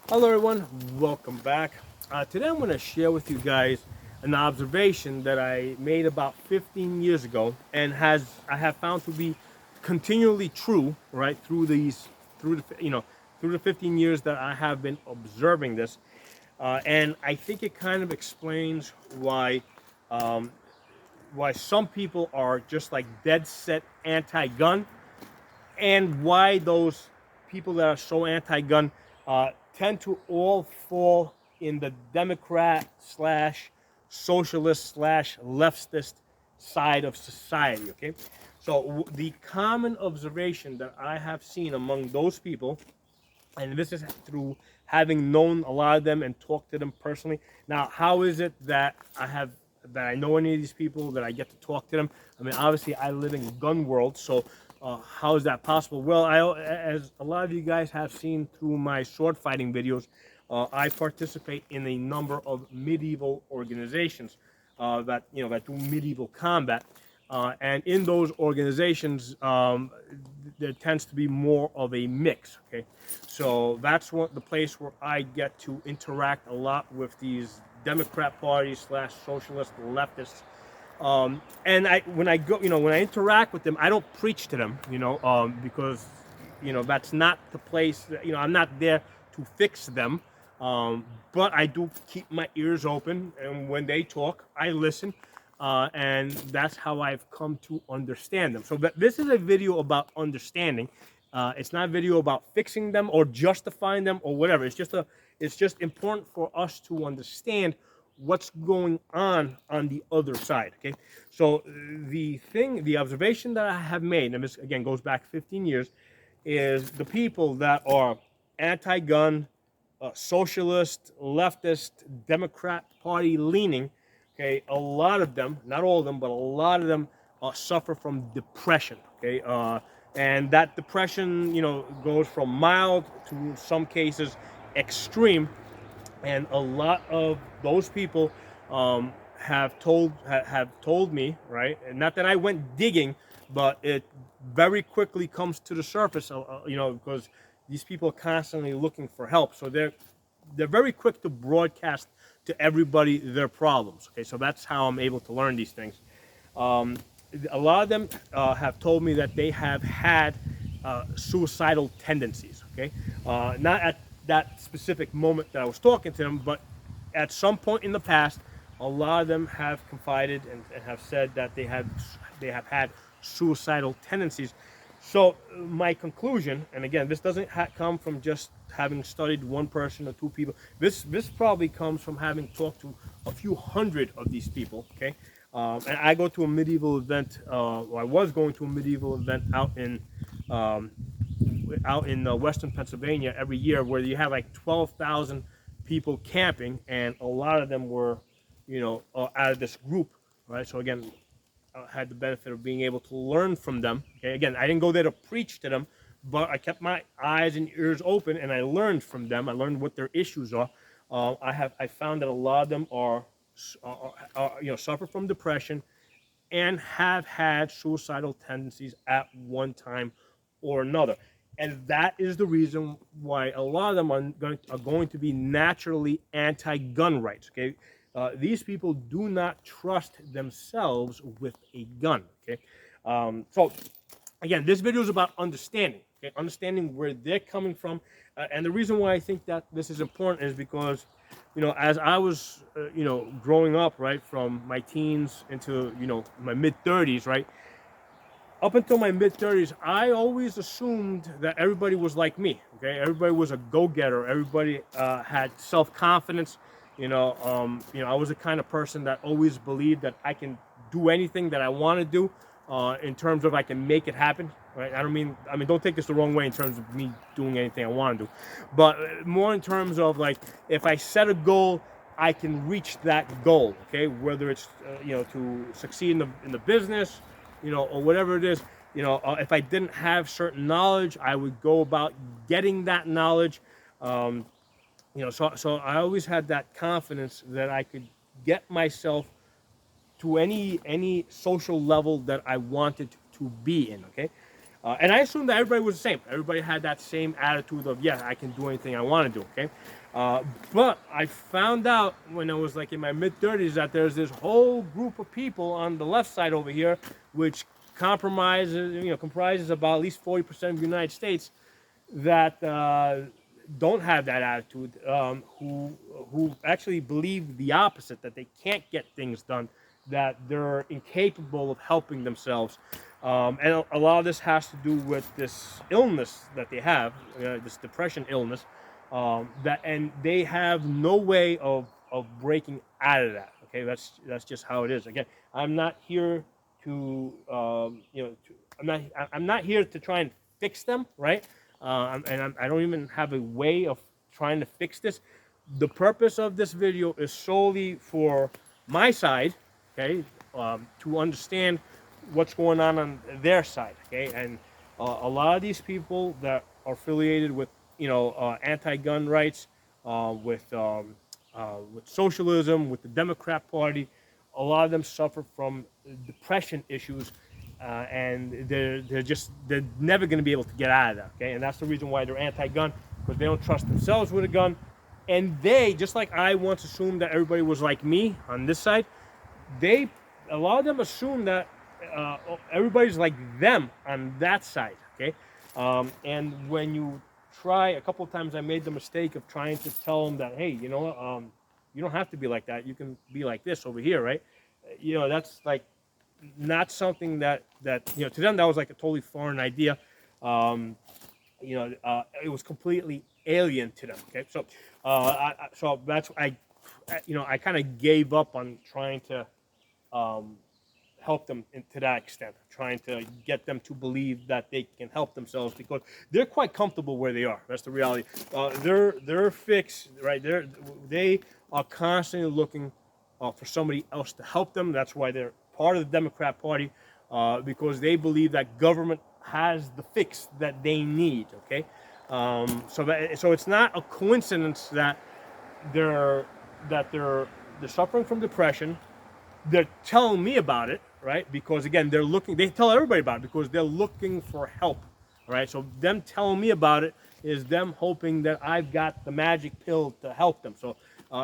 Hello everyone, welcome back. Today I'm going to share with you guys an observation that I made about 15 years ago and has I have found to be continually true, right, through the 15 years that I have been observing this. And I think it kind of explains um, why some people are just like dead set anti-gun, and why those people that are so anti-gun tend to all fall in the Democrat slash socialist slash leftist side of society. Okay, so the common observation that I have seen among those people, and this is through having known a lot of them and talked to them personally. Now, how is it that I know any of these people, that I get to talk to them? I mean, obviously, I live in gun world, so how is that possible? Well, as a lot of you guys have seen through my sword fighting videos, I participate in a number of medieval organizations that do medieval combat. And in those organizations, there tends to be more of a mix. Okay, so that's the place where I get to interact a lot with these Democrat parties slash socialist leftists. And when I go, when I interact with them, I don't preach to them, because that's not the place. I'm not there to fix them. Um, but I do keep my ears open, and when they talk, I listen, and that's how I've come to understand them. So, this is a video about understanding. It's not a video about fixing them or justifying them or whatever. It's just important for us to understand what's going on the other side. Okay, so the observation that I have made, and this again goes back 15 years, is the people that are anti-gun, socialist, leftist, Democrat Party leaning. Okay, a lot of them, not all of them, but a lot of them suffer from depression. Okay, and that depression, goes from mild to some cases extreme, and a lot of those people have told me, right, and not that I went digging, but it very quickly comes to the surface, because these people are constantly looking for help, so they're very quick to broadcast to everybody their problems. Okay, so that's how I'm able to learn these things. um, a lot of them have told me that they have had suicidal tendencies. Okay, not at that specific moment that I was talking to them, but at some point in the past, a lot of them have confided and have said that they have had suicidal tendencies. So my conclusion, and again, this doesn't come from just having studied one person or two people. This probably comes from having talked to a few hundred of these people. Okay, and I go to a medieval event. Or I was going to a medieval event um, out in Western Pennsylvania every year, where you have like 12,000 people camping, and a lot of them were, out of this group, right? So again, I had the benefit of being able to learn from them. Okay, again, I didn't go there to preach to them, but I kept my eyes and ears open, and I learned from them. I learned what their issues are. I found that a lot of them suffer from depression and have had suicidal tendencies at one time or another. And that is the reason why a lot of them are going to be naturally anti-gun rights. Okay, these people do not trust themselves with a gun. Okay, so again, this video is about understanding. Okay, understanding where they're coming from, and the reason why I think that this is important is because, as I was, growing up, right, from my teens into, my mid 30s, right, up until my mid 30s, I always assumed that everybody was like me. Okay, everybody was a go-getter. Everybody had self-confidence. I was the kind of person that always believed that I can do anything that I want to do, in terms of I can make it happen. Right? I mean, don't take this the wrong way in terms of me doing anything I want to do, but more in terms of like, if I set a goal, I can reach that goal. Okay, whether it's to succeed in the business, or whatever it is. If I didn't have certain knowledge, I would go about getting that knowledge. Um, so I always had that confidence that I could get myself to any social level that I wanted to be in. Okay, And I assumed that everybody was the same. Everybody had that same attitude of, yeah, I can do anything I want to do, okay? But I found out when I was like in my mid-30s that there's this whole group of people on the left side over here, which comprises about at least 40% of the United States, that don't have that attitude, who actually believe the opposite, that they can't get things done, that they're incapable of helping themselves. And a lot of this has to do with this illness that they have, this depression illness, and they have no way of breaking out of that. Okay, that's just how it is. Again, I'm not here to I'm not here to try and fix them, right? I don't even have a way of trying to fix this. The purpose of this video is solely for my side, okay, to understand what's going on their side, okay. And a lot of these people that are affiliated with, anti-gun rights, with socialism, with the Democrat Party, a lot of them suffer from depression issues, and they're never going to be able to get out of that. Okay, and that's the reason why they're anti-gun, because they don't trust themselves with a gun, and they, just like I once assumed that everybody was like me on this side, a lot of them assume that everybody's like them on that side. Okay, and when you try, a couple of times I made the mistake of trying to tell them that, hey, you don't have to be like that. You can be like this over here, right? That's like not something that to them that was like a totally foreign idea. It was completely alien to them. Okay, so that's I kind of gave up on trying to help them to that extent, trying to get them to believe that they can help themselves, because they're quite comfortable where they are. That's the reality. They're fixed, right? They are constantly looking for somebody else to help them. That's why they're part of the Democrat Party, because they believe that government has the fix that they need. Okay, so it's not a coincidence that they're suffering from depression. They're telling me about it, right? Because again, they tell everybody about it because they're looking for help, right? So them telling me about it is them hoping that I've got the magic pill to help them. So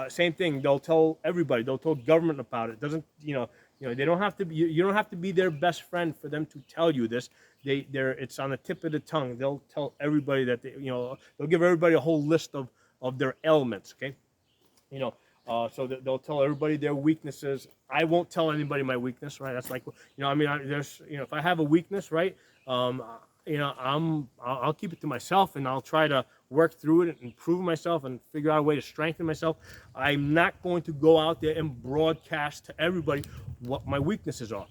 same thing, they'll tell everybody, they'll tell government about it. They don't have to be, you don't have to be their best friend for them to tell you this. It's on the tip of the tongue. They'll tell everybody that they'll give everybody a whole list of their ailments, okay? So they'll tell everybody their weaknesses. I won't tell anybody my weakness, right? That's like, if I have a weakness, right? I'll keep it to myself, and I'll try to work through it and improve myself and figure out a way to strengthen myself. I'm not going to go out there and broadcast to everybody what my weaknesses are.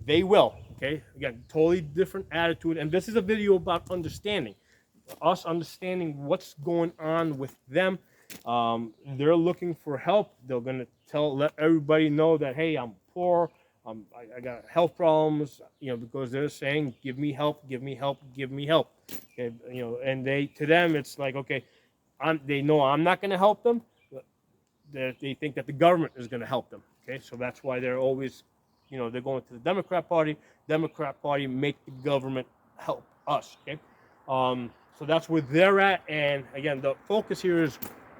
They will, okay? Again, totally different attitude. And this is a video about understanding, us understanding what's going on with them. They're looking for help. They're going to let everybody know that, hey, I'm poor. I got health problems, because they're saying, give me help, give me help, give me help. Okay, and to them, it's like, okay, they know I'm not going to help them. But they think that the government is going to help them. Okay, so that's why they're always, they're going to the Democrat Party. Democrat Party make the government help us. Okay, so that's where they're at. And again, the focus here is,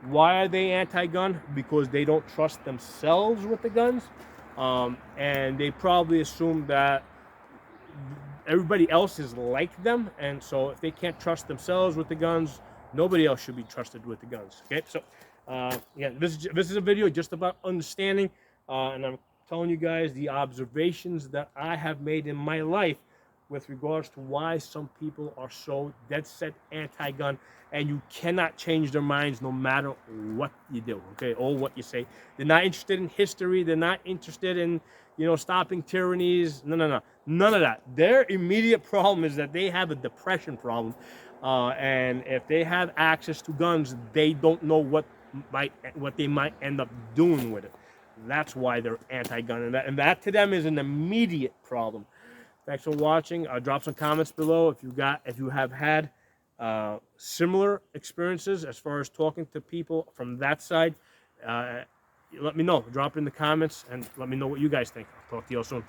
why are they anti-gun? Because they don't trust themselves with the guns. And they probably assume that everybody else is like them, and so if they can't trust themselves with the guns, nobody else should be trusted with the guns. Okay, so this is a video just about understanding, and I'm telling you guys the observations that I have made in my life with regards to why some people are so dead set anti-gun, and you cannot change their minds no matter what you do, okay, or what you say. They're not interested in history. They're not interested in, stopping tyrannies. No, none of that. Their immediate problem is that they have a depression problem, and if they have access to guns, they don't know what they might end up doing with it. That's why they're anti-gun, and that to them is an immediate problem. Thanks for watching. Drop some comments below if you have had similar experiences as far as talking to people from that side. Let me know. Drop in the comments and let me know what you guys think. I'll talk to you all soon.